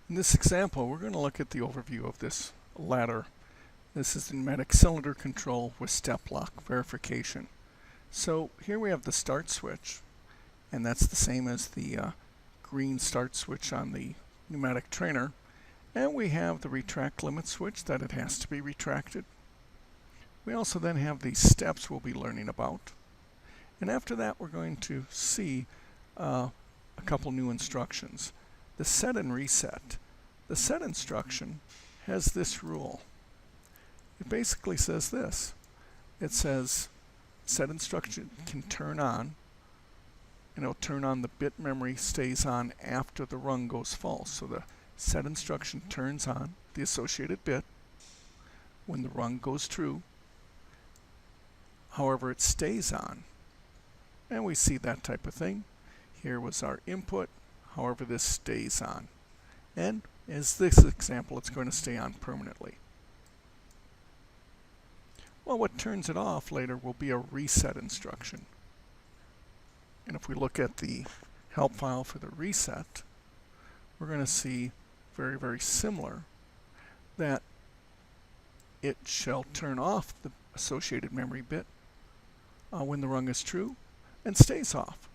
In this example, we're going to look at the overview of this ladder. This is the pneumatic cylinder control with step lock verification. So here we have the start switch, and that's the same as the green start switch on the pneumatic trainer. And we have the retract limit switch that it has to be retracted. We also then have these steps we'll be learning about. And after that, we're going to see a couple new instructions. The set and reset. The set instruction has this rule. It basically says this. It says set instruction can turn on, and it'll turn on the bit memory stays on after the rung goes false. So the set instruction turns on the associated bit when the rung goes true. However, it stays on. And we see that type of thing. Here was our input. However, this stays on. And as this example, it's going to stay on permanently. Well, what turns it off later will be a reset instruction. And if we look at the help file for the reset, we're going to see very, very similar that it shall turn off the associated memory bit when the rung is true and stays off.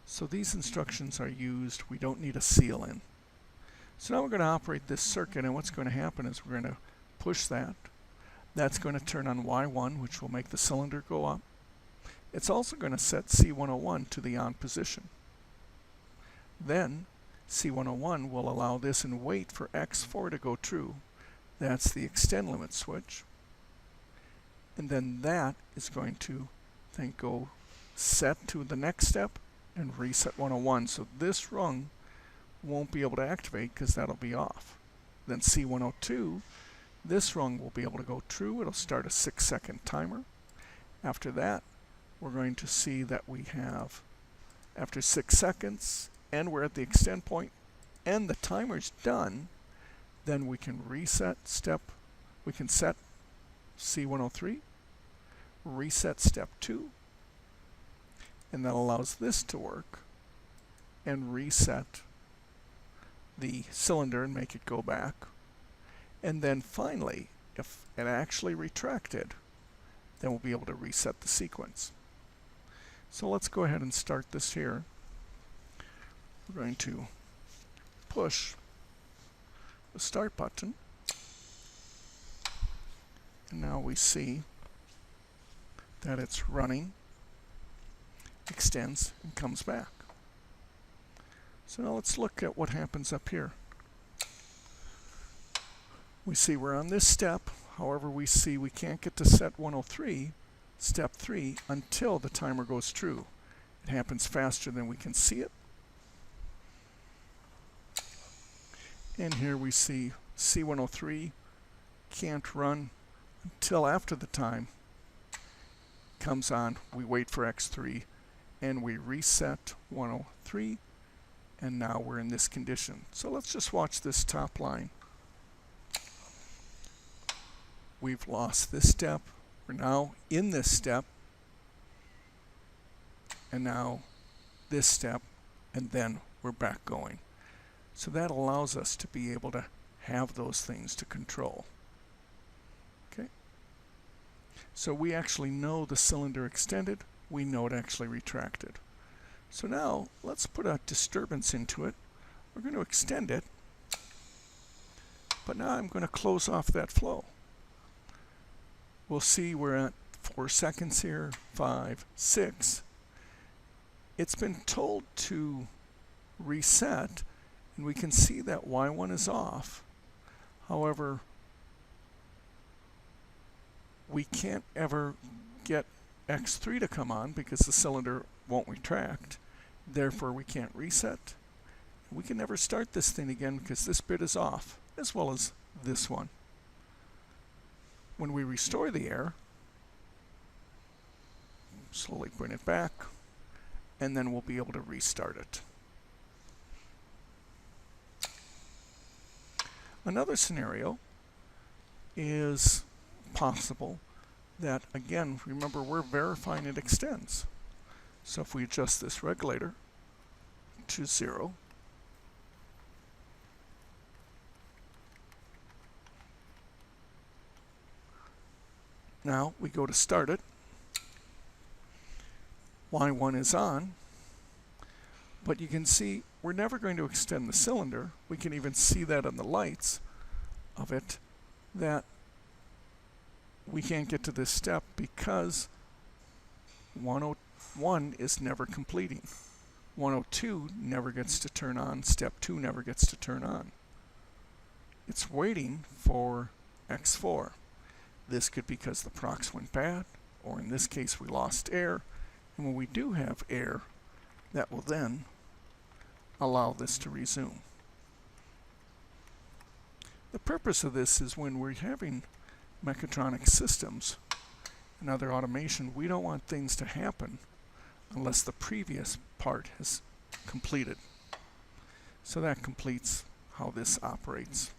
So these instructions are used. We don't need a seal in. So now we're going to operate this circuit, and what's going to happen is we're going to push that. That's going to turn on Y1, which will make the cylinder go up. It's also going to set C101 to the on position. Then C101 will allow this and wait for X4 to go true. That's the extend limit switch. And then that is going to then go set to the next step and reset 101. So this rung won't be able to activate because that'll be off. Then C102, this rung will be able to go true. It'll start a 6-second timer. After that, we're going to see that we have, after 6 seconds, and we're at the extend point, and the timer's done, then we can reset step, we can set C103, reset step 2, and that allows this to work, and reset the cylinder and make it go back. And then finally, if it actually retracted, then we'll be able to reset the sequence. So let's go ahead and start this here. We're going to push the start button. And now we see that it's running, extends, and comes back. So now let's look at what happens up here. We see we're on this step. However, we see we can't get to set 103, step 3, until the timer goes true. It happens faster than we can see it. And here we see C103 can't run until after the time comes on. We wait for X3 and we reset 103, and now we're in this condition. So let's just watch this top line. We've lost this step. We're now in this step, and now this step, and then we're back going. So that allows us to be able to have those things to control. Okay. So we actually know the cylinder extended. We know it actually retracted. So now let's put a disturbance into it. We're going to extend it, but now I'm going to close off that flow. We'll see we're at 4 seconds here, 5, 6. It's been told to reset, and we can see that Y1 is off. However, we can't ever get X3 to come on because the cylinder won't retract. Therefore, we can't reset. We can never start this thing again because this bit is off, as well as this one. When we restore the air, slowly bring it back, and then we'll be able to restart it. Another scenario is possible that, again, remember we're verifying it extends. So if we adjust this regulator to 0, Now we go to start it. Y1 is on, but you can see we're never going to extend the cylinder. We can even see that on the lights of it, that we can't get to this step because 101 is never completing. 102 never gets to turn on. Step 2 never gets to turn on. It's waiting for X4. This could be because the procs went bad, or in this case we lost air. And when we do have air, that will then allow this to resume. The purpose of this is when we're having mechatronic systems and other automation, we don't want things to happen unless the previous part has completed. So that completes how this operates.